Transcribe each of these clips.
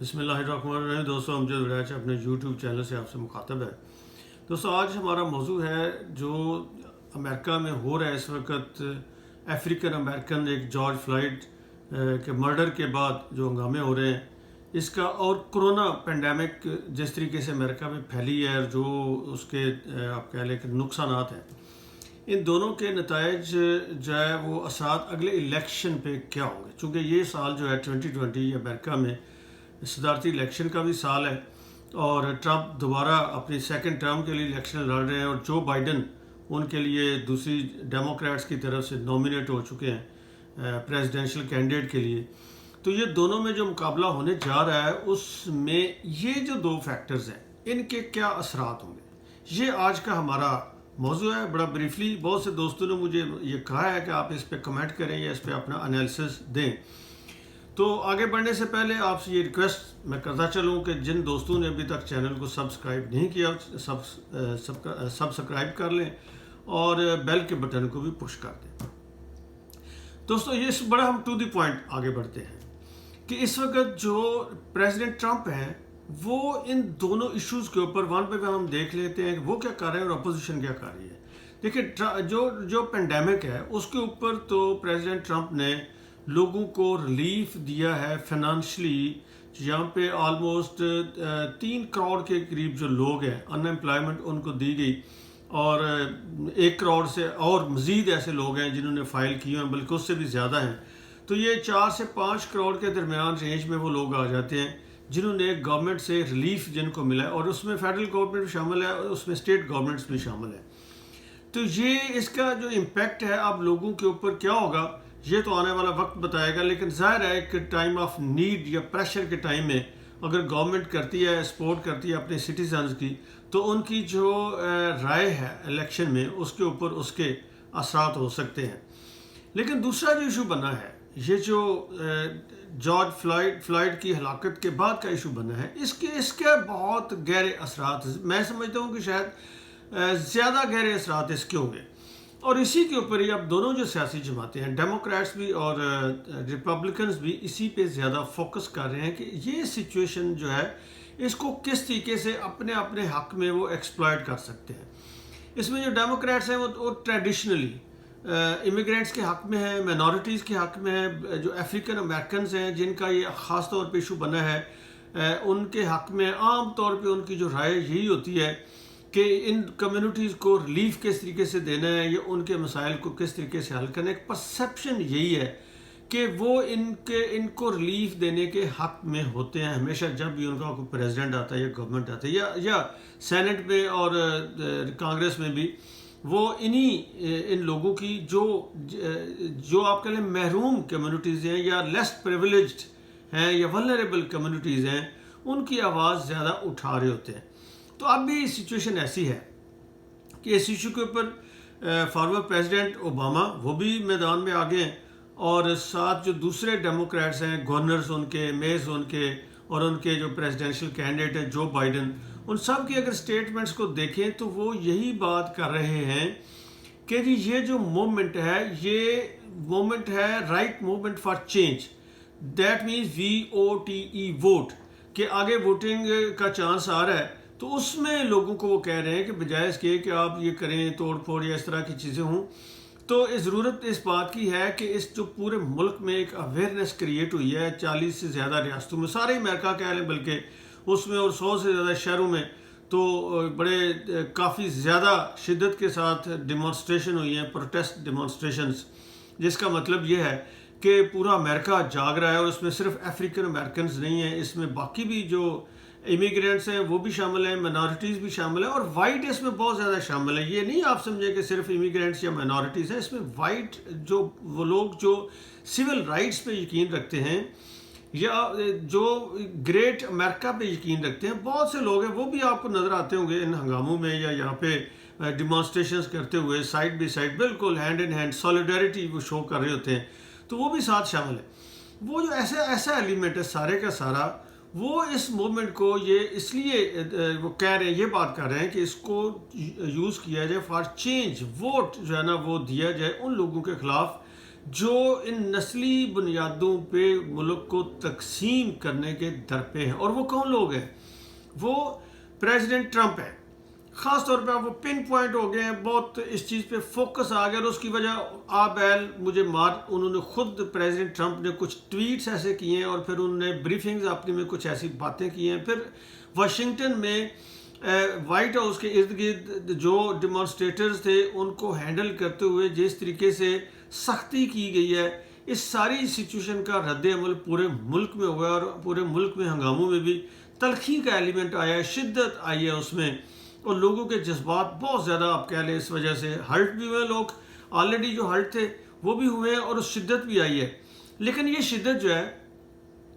بسم اللہ الرحمن الرحیم. دوستوں امجد وراج اپنے یوٹیوب چینل سے آپ سے مخاطب ہے. دوستوں آج ہمارا موضوع ہے جو امریکہ میں ہو رہا ہے اس وقت. افریقن امریکن ایک جارج فلائیڈ کے مرڈر کے بعد جو ہنگامے ہو رہے ہیں اس کا، اور کرونا پینڈیمک جس طریقے سے امریکہ میں پھیلی ہے اور جو اس کے آپ کہہ لیں کہ نقصانات ہیں، ان دونوں کے نتائج جو ہے وہ اثرات اگلے الیکشن پہ کیا ہوں گے. چونکہ یہ سال جو ہے 2020 امریکہ میں صدارتی الیکشن کا بھی سال ہے اور ٹرمپ دوبارہ اپنی سیکنڈ ٹرم کے لیے الیکشن لڑ رہے ہیں اور جو بائیڈن ان کے لیے دوسری ڈیموکریٹس کی طرف سے نامینیٹ ہو چکے ہیں پریزیڈنشل کینڈیڈیٹ کے لیے. تو یہ دونوں میں جو مقابلہ ہونے جا رہا ہے اس میں یہ جو دو فیکٹرز ہیں ان کے کیا اثرات ہوں گے، یہ آج کا ہمارا موضوع ہے. بڑا بریفلی بہت سے دوستوں نے مجھے یہ کہا ہے کہ آپ اس پہ کمنٹ کریں یا اس پہ اپنا انالیسس دیں. تو آگے بڑھنے سے پہلے آپ سے یہ ریکویسٹ میں کرتا چلوں کہ جن دوستوں نے ابھی تک چینل کو سبسکرائب نہیں کیا سبسکرائب کر لیں اور بیل کے بٹن کو بھی پش کر دیں. دوستوں یہ بڑا ہم ٹو دی پوائنٹ آگے بڑھتے ہیں کہ اس وقت جو پریزیڈنٹ ٹرمپ ہیں وہ ان دونوں ایشوز کے اوپر ون بائی ون ہم دیکھ لیتے ہیں کہ وہ کیا کر رہے ہیں اور اپوزیشن کیا کر رہی ہے. دیکھیں جو پینڈیمک ہے اس کے اوپر تو پریزیڈنٹ ٹرمپ نے لوگوں کو ریلیف دیا ہے فنانشلی. یہاں پہ آلموسٹ 3 کروڑ کے قریب جو لوگ ہیں ان امپلائمنٹ ان کو دی گئی اور 1 کروڑ سے اور مزید ایسے لوگ ہیں جنہوں نے فائل کیے ہیں، بلکہ اس سے بھی زیادہ ہیں. تو یہ 4 سے 5 کروڑ کے درمیان رینج میں وہ لوگ آ جاتے ہیں جنہوں نے گورنمنٹ سے ریلیف جن کو ملا ہے، اور اس میں فیڈرل گورنمنٹ بھی شامل ہے اور اس میں اسٹیٹ گورنمنٹس بھی شامل ہیں. تو یہ اس کا جو امپیکٹ ہے اب لوگوں کے اوپر کیا ہوگا یہ تو آنے والا وقت بتائے گا. لیکن ظاہر ہے کہ ٹائم آف نیڈ یا پریشر کے ٹائم میں اگر گورنمنٹ کرتی ہے سپورٹ کرتی ہے اپنے سٹیزنز کی تو ان کی جو رائے ہے الیکشن میں اس کے اوپر اس کے اثرات ہو سکتے ہیں. لیکن دوسرا جو ایشو بنا ہے یہ جو جارج فلائیڈ کی ہلاکت کے بعد کا ایشو بنا ہے اس کے بہت گہرے اثرات میں سمجھتا ہوں کہ شاید زیادہ گہرے اثرات اس کے ہوں گے. اور اسی کے اوپر ہی اب دونوں جو سیاسی جماعتیں ہیں ڈیموکریٹس بھی اور ریپبلکنز بھی اسی پہ زیادہ فوکس کر رہے ہیں کہ یہ سچویشن جو ہے اس کو کس طریقے سے اپنے اپنے حق میں وہ ایکسپلائٹ کر سکتے ہیں. اس میں جو ڈیموکریٹس ہیں وہ ٹریڈیشنلی امیگرینٹس کے حق میں ہیں، مائنورٹیز کے حق میں ہیں. جو افریقن امریکنز ہیں جن کا یہ خاص طور پہ ایشو بنا ہے ان کے حق میں عام طور پہ ان کی جو رائے یہی ہوتی ہے کہ ان کمیونٹیز کو ریلیف کس طریقے سے دینا ہے یا ان کے مسائل کو کس طریقے سے حل کرنا ہے. ایک پرسیپشن یہی ہے کہ وہ ان کو ریلیف دینے کے حق میں ہوتے ہیں ہمیشہ جب بھی ان کا کوئی پریزیڈنٹ آتا ہے یا گورنمنٹ آتا ہے یا سینٹ میں اور کانگریس میں بھی. وہ ان لوگوں کی جو آپ کہہ لیں محروم کمیونٹیز ہیں یا لیس پریویلیجڈ ہیں یا ولنریبل کمیونٹیز ہیں ان کی آواز زیادہ اٹھا رہے ہوتے ہیں. تو اب بھی سچویشن ایسی ہے کہ اس ایشو کے اوپر فارورڈ پریزیڈنٹ اوباما وہ بھی میدان میں آگے ہیں اور ساتھ جو دوسرے ڈیموکریٹس ہیں گورنرز ان کے میئرز ان کے اور ان کے جو پریزیڈنشل کینڈیڈیٹ ہیں جو بائیڈن، ان سب کی اگر سٹیٹمنٹس کو دیکھیں تو وہ یہی بات کر رہے ہیں کہ جی یہ جو موومنٹ ہے یہ موومنٹ ہے right movement for change. That means VOTE vote, کہ آگے ووٹنگ کا چانس آ رہا ہے. تو اس میں لوگوں کو وہ کہہ رہے ہیں کہ بجائے اس کے کہ آپ یہ کریں توڑ پھوڑ یا اس طرح کی چیزیں ہوں تو ضرورت اس بات کی ہے کہ اس جو پورے ملک میں ایک اویئرنیس کریٹ ہوئی ہے 40 سے زیادہ ریاستوں میں، سارے امریکہ کہہ لیں بلکہ اس میں، اور 100 سے زیادہ شہروں میں تو بڑے کافی زیادہ شدت کے ساتھ ڈیمانسٹریشن ہوئی ہیں، پروٹیسٹ ڈیمانسٹریشنز، جس کا مطلب یہ ہے کہ پورا امریکہ جاگ رہا ہے. اور اس میں صرف افریقن امریکنز نہیں ہیں، اس میں باقی بھی جو امیگرینٹس ہیں وہ بھی شامل ہیں، مائنورٹیز بھی شامل ہیں اور وائٹ اس میں بہت زیادہ شامل ہیں. یہ نہیں آپ سمجھیں کہ صرف امیگرینٹس یا مائنورٹیز ہیں، اس میں وائٹ جو وہ لوگ جو سول رائٹس پہ یقین رکھتے ہیں یا جو گریٹ امریکہ پہ یقین رکھتے ہیں، بہت سے لوگ ہیں وہ بھی آپ کو نظر آتے ہوں گے ان ہنگاموں میں یا یہاں پہ ڈیمانسٹریشنز کرتے ہوئے سائڈ بائی سائڈ بالکل ہینڈ ان ہینڈ سولیڈیرٹی وہ شو کر رہے ہوتے ہیں. تو وہ بھی ساتھ شامل ہے. وہ جو ایسا ایلیمنٹ ہے سارے کا سارا وہ اس موومنٹ کو یہ اس لیے وہ کہہ رہے ہیں، یہ بات کر رہے ہیں کہ اس کو یوز کیا جائے فار چینج. ووٹ جو ہے نا وہ دیا جائے ان لوگوں کے خلاف جو ان نسلی بنیادوں پہ ملک کو تقسیم کرنے کے درپے ہیں. اور وہ کون لوگ ہیں؟ وہ پریزیڈنٹ ٹرمپ ہے. خاص طور پہ وہ پن پوائنٹ ہو گئے ہیں, بہت اس چیز پہ فوکس آ گیا, اور اس کی وجہ مجھے انہوں نے خود پریزیڈنٹ ٹرمپ نے کچھ ٹویٹس ایسے کیے ہیں, اور پھر انہوں نے بریفنگز اپنی میں کچھ ایسی باتیں کی ہیں. پھر واشنگٹن میں وائٹ ہاؤس کے ارد گرد جو ڈیمانسٹریٹرز تھے ان کو ہینڈل کرتے ہوئے جس طریقے سے سختی کی گئی ہے, اس ساری سچویشن کا رد عمل پورے ملک میں ہوا ہے, اور پورے ملک میں ہنگاموں میں بھی تلخی کا ایلیمنٹ آیا ہے, شدت آئی ہے اس میں, اور لوگوں کے جذبات بہت زیادہ آپ کہہ لیں اس وجہ سے ہرٹ بھی ہوئے. لوگ آلریڈی جو ہرٹ تھے وہ بھی ہوئے ہیں, اور اس شدت بھی آئی ہے. لیکن یہ شدت جو ہے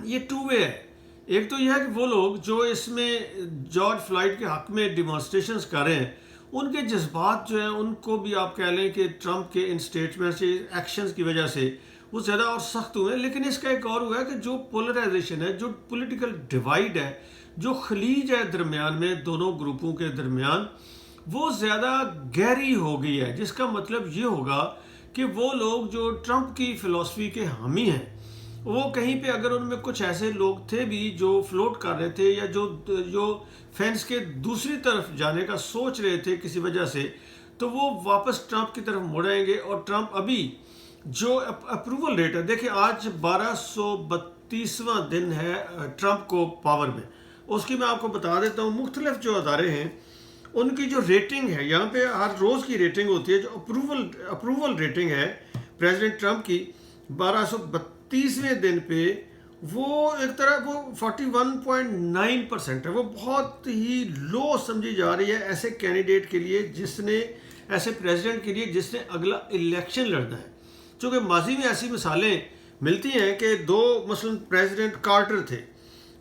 یہ ٹو وے ہے. ایک تو یہ ہے کہ وہ لوگ جو اس میں جارج فلائیڈ کے حق میں ڈیمانسٹریشنز کر رہے ہیں, ان کے جذبات جو ہیں ان کو بھی آپ کہہ لیں کہ ٹرمپ کے ان سٹیٹمنٹ سے, ایکشنز کی وجہ سے وہ زیادہ اور سخت ہوئے ہیں. لیکن اس کا ایک اور ہوا ہے کہ جو پولرائزیشن ہے, جو پولیٹیکل ڈیوائیڈ ہے, جو خلیج ہے درمیان میں دونوں گروپوں کے درمیان, وہ زیادہ گہری ہو گئی ہے. جس کا مطلب یہ ہوگا کہ وہ لوگ جو ٹرمپ کی فلسفی کے حامی ہیں, وہ کہیں پہ اگر ان میں کچھ ایسے لوگ تھے بھی جو فلوٹ کر رہے تھے یا جو فینس کے دوسری طرف جانے کا سوچ رہے تھے کسی وجہ سے, تو وہ واپس ٹرمپ کی طرف مڑ آئیں گے. اور ٹرمپ ابھی جو اپروول ریٹ ہے, دیکھیں آج 1232واں دن ہے ٹرمپ کو پاور میں. اس کی میں آپ کو بتا دیتا ہوں, مختلف جو ادارے ہیں ان کی جو ریٹنگ ہے, یہاں پہ ہر روز کی ریٹنگ ہوتی ہے, جو اپروول ریٹنگ ہے پریزیڈنٹ ٹرمپ کی 1232ویں دن پہ, وہ ایک طرح وہ 41.9% ہے. وہ بہت ہی لو سمجھی جا رہی ہے ایسے کینڈیڈیٹ کے لیے, جس نے ایسے پریزیڈنٹ کے لیے جس نے اگلا الیکشن لڑنا ہے. چونکہ ماضی میں ایسی مثالیں ملتی ہیں کہ دو مثلاً پریزیڈنٹ کارٹر تھے,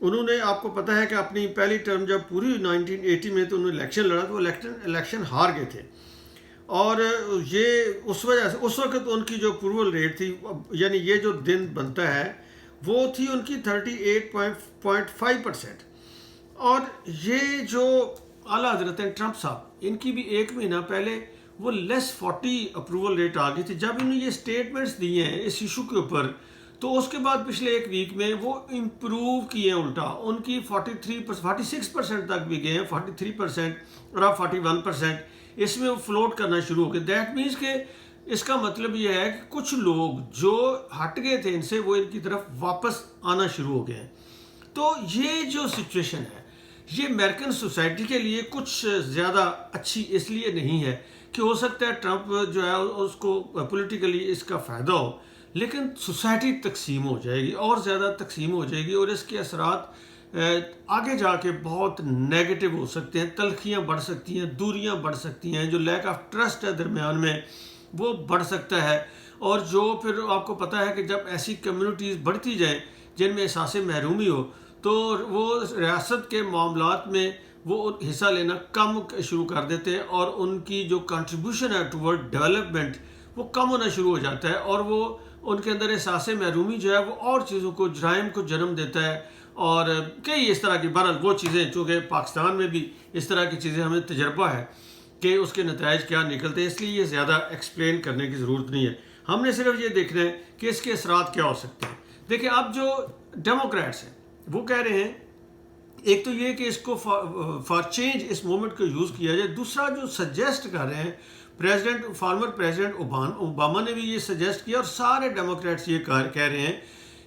انہوں نے آپ کو پتہ ہے کہ اپنی پہلی ٹرم جب پوری 1980 میں تو انہوں نے الیکشن لڑا, تو وہ الیکشن ہار گئے تھے. اور یہ اس وجہ سے اس وقت ان کی جو اپروول ریٹ تھی, یعنی یہ جو دن بنتا ہے, وہ تھی ان کی 38.5%. اور یہ جو اعلیٰ حضرت ٹرمپ صاحب, ان کی بھی ایک مہینہ پہلے وہ لیس 40 اپروول ریٹ آ گئی تھی. جب انہوں نے یہ سٹیٹمنٹس دیے ہیں اس ایشو کے اوپر, تو اس کے بعد پچھلے ایک ویک میں وہ امپروو کیے ہیں, الٹا ان کی 46% تک بھی گئے ہیں, 43% اور اب 41%. اس میں وہ فلوٹ کرنا شروع ہو گئے. دیٹ مینس کہ اس کا مطلب یہ ہے کہ کچھ لوگ جو ہٹ گئے تھے ان سے, وہ ان کی طرف واپس آنا شروع ہو گئے ہیں. تو یہ جو سچویشن ہے یہ امریکن سوسائٹی کے لیے کچھ زیادہ اچھی اس لیے نہیں ہے کہ ہو سکتا ہے ٹرمپ جو ہے اس کو پولیٹیکلی اس کا فائدہ ہو, لیکن سوسائٹی تقسیم ہو جائے گی, اور زیادہ تقسیم ہو جائے گی, اور اس کے اثرات آگے جا کے بہت نیگیٹو ہو سکتے ہیں. تلخیاں بڑھ سکتی ہیں, دوریاں بڑھ سکتی ہیں, جو لیک آف ٹرسٹ ہے درمیان میں وہ بڑھ سکتا ہے. اور جو پھر آپ کو پتہ ہے کہ جب ایسی کمیونٹیز بڑھتی جائیں جن میں احساس محرومی ہو, تو وہ ریاست کے معاملات میں وہ حصہ لینا کم شروع کر دیتے ہیں, اور ان کی جو کنٹریبیوشن ہے ٹورڈ ڈیولپمنٹ وہ کم ہونا شروع ہو جاتا ہے. اور وہ ان کے اندر احساس محرومی جو ہے وہ اور چیزوں کو, جرائم کو جنم دیتا ہے. اور کئی اس طرح کی بہرحال وہ چیزیں, چونکہ پاکستان میں بھی اس طرح کی چیزیں ہمیں تجربہ ہے کہ اس کے نتائج کیا نکلتے ہیں, اس لیے یہ زیادہ ایکسپلین کرنے کی ضرورت نہیں ہے. ہم نے صرف یہ دیکھنا ہے کہ اس کے اثرات کیا ہو سکتے ہیں. دیکھیں اب جو ڈیموکریٹس ہیں وہ کہہ رہے ہیں, ایک تو یہ کہ اس کو فار چینج اس مومنٹ کو یوز کیا جائے. دوسرا جو سجیسٹ کر رہے ہیں فارمر پریزیڈنٹ اوباما نے بھی یہ سجیسٹ کیا, اور سارے ڈیموکریٹس یہ کہہ رہے ہیں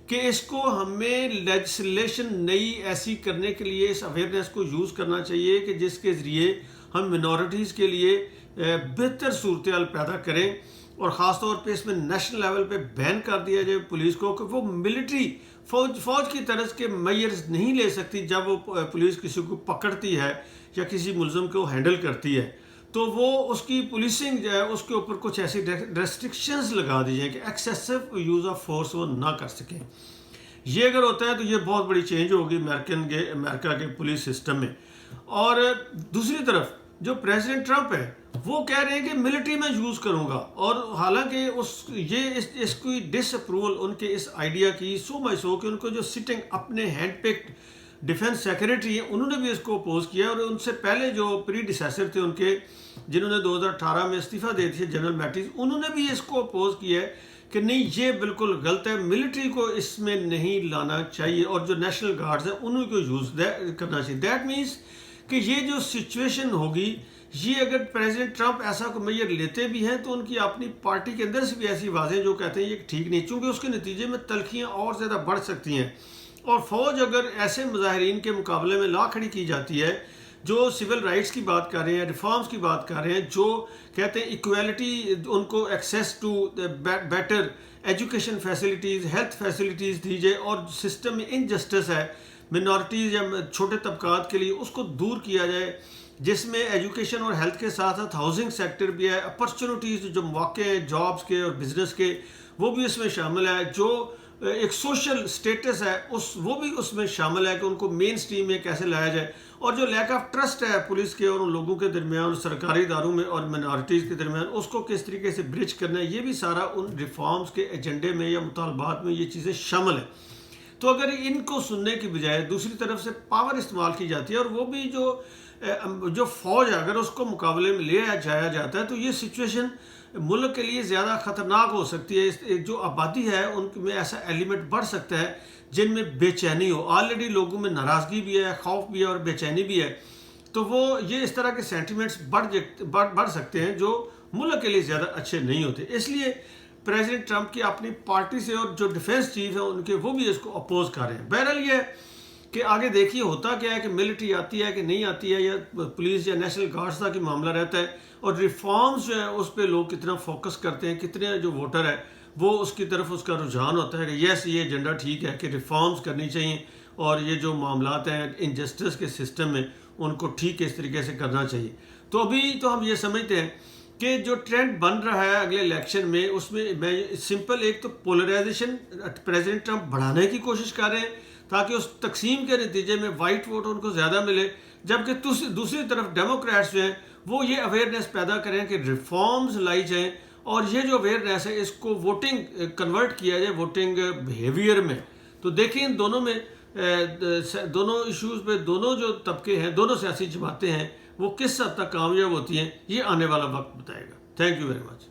کہ اس کو ہمیں لیجسلیشن نئی ایسی کرنے کے لیے اس اویئرنیس کو یوز کرنا چاہیے کہ جس کے ذریعے ہم منورٹیز کے لیے بہتر صورتحال پیدا کریں. اور خاص طور پہ اس میں نیشنل لیول پہ بین کر دیا جائے پولیس کو کہ وہ ملٹری فوج کی طرز کے میئرز نہیں لے سکتی جب وہ پولیس کسی کو پکڑتی ہے یا کسی ملزم کو ہینڈل کرتی ہے. تو وہ اس کی پولیسنگ جو ہے اس کے اوپر کچھ ایسی ریسٹرکشنز لگا دی جائیں کہ ایکسیسو یوز آف فورس وہ نہ کر سکیں. یہ اگر ہوتا ہے تو یہ بہت بڑی چینج ہوگی امریکہ کے پولیس سسٹم میں. اور دوسری طرف جو پریزیڈنٹ ٹرمپ ہے وہ کہہ رہے ہیں کہ ملٹری میں یوز کروں گا, اور حالانکہ اس کی ڈس اپروول ان کے اس آئیڈیا کی سو کہ ان کو جو سٹنگ اپنے ہینڈ پکڈ ڈیفنس سیکریٹری ہیں انہوں نے بھی اس کو اپوز کیا, اور ان سے پہلے جو پری ڈیسیسر تھے ان کے, جنہوں نے 2018 میں استعفیٰ دے دی جنرل میٹز, انہوں نے بھی اس کو اپوز کیا ہے کہ نہیں یہ بالکل غلط ہے, ملٹری کو اس میں نہیں لانا چاہیے اور جو نیشنل گارڈز ہیں انہوں کو یوز کرنا چاہیے. دیٹ مینس کہ یہ جو سچویشن ہوگی, یہ اگر پریزیڈنٹ ٹرمپ ایسا کو میئر لیتے بھی ہیں تو ان کی اپنی پارٹی کے اندر سے بھی ایسی آوازیں جو کہتے ہیں یہ ٹھیک نہیں, چونکہ اس کے نتیجے میں تلخیاں اور زیادہ بڑھ سکتی ہیں. اور فوج اگر ایسے مظاہرین کے مقابلے میں لا کھڑی کی جاتی ہے جو سول رائٹس کی بات کر رہے ہیں, ریفارمز کی بات کر رہے ہیں, جو کہتے ہیں ایکویلٹی, ان کو access to better education facilities, health facilities دی جائے, اور سسٹم میں انجسٹس ہے منارٹیز یا چھوٹے طبقات کے لیے اس کو دور کیا جائے, جس میں ایجوکیشن اور ہیلتھ کے ساتھ ساتھ ہاؤسنگ سیکٹر بھی ہے, اپرچونٹیز جو مواقع ہیں جابز کے اور بزنس کے وہ بھی اس میں شامل ہے, جو ایک سوشل سٹیٹس ہے وہ بھی اس میں شامل ہے کہ ان کو مین سٹریم میں کیسے لایا جائے, اور جو لیک آف ٹرسٹ ہے پولیس کے اور ان لوگوں کے درمیان, سرکاری اداروں میں اور منارٹیز کے درمیان, اس کو کس طریقے سے برج کرنا ہے, یہ بھی سارا ان ریفارمز کے ایجنڈے میں یا مطالبات میں یہ چیزیں شامل ہیں. تو اگر ان کو سننے کی بجائے دوسری طرف سے پاور استعمال کی جاتی ہے, اور وہ بھی جو فوج ہے اگر اس کو مقابلے میں لے جایا جاتا ہے, تو یہ سچویشن ملک کے لیے زیادہ خطرناک ہو سکتی ہے. جو آبادی ہے ان میں ایسا ایلیمنٹ بڑھ سکتا ہے جن میں بے چینی ہو, آلریڈی لوگوں میں ناراضگی بھی ہے, خوف بھی ہے اور بے چینی بھی ہے, تو وہ یہ اس طرح کے سینٹیمنٹس بڑھ سکتے ہیں جو ملک کے لیے زیادہ اچھے نہیں ہوتے. اس لیے پریزیڈنٹ ٹرمپ کی اپنی پارٹی سے اور جو ڈیفینس چیف ہیں ان کے وہ بھی اس کو اپوز کر رہے ہیں. بہرحال یہ کہ آگے دیکھیے ہوتا کیا ہے کہ ملٹری آتی ہے کہ نہیں آتی ہے, یا پولیس یا نیشنل گارڈز کا معاملہ رہتا ہے, اور ریفارمز جو ہیں اس پہ لوگ کتنا فوکس کرتے ہیں, کتنے جو ووٹر ہے وہ اس کی طرف اس کا رجحان ہوتا ہے کہ یس یہ ایجنڈا ٹھیک ہے کہ ریفارمز کرنی چاہیے, اور یہ جو معاملات ہیں انجسٹس کے سسٹم میں ان کو ٹھیک اس طریقے سے کرنا چاہیے. تو ابھی تو ہم یہ سمجھتے ہیں کہ جو ٹرینڈ بن رہا ہے اگلے الیکشن میں, اس میں سمپل ایک تو پولرائزیشن پریزیڈنٹ ٹرمپ بڑھانے کی کوشش کر رہے ہیں تاکہ اس تقسیم کے نتیجے میں وائٹ ووٹ ان کو زیادہ ملے, جبکہ دوسری طرف ڈیموکریٹس جو ہیں وہ یہ اویئرنیس پیدا کریں کہ ریفارمز لائی جائیں, اور یہ جو اویئرنیس ہے اس کو ووٹنگ کنورٹ کیا جائے ووٹنگ بیہیویئر میں. تو دیکھیں ان دونوں میں دونوں ایشوز پہ دونوں جو طبقے ہیں, دونوں سیاسی جماعتیں ہیں, وہ کس حد تک کامیاب ہوتی ہیں یہ آنے والا وقت بتائے گا. Thank you very much.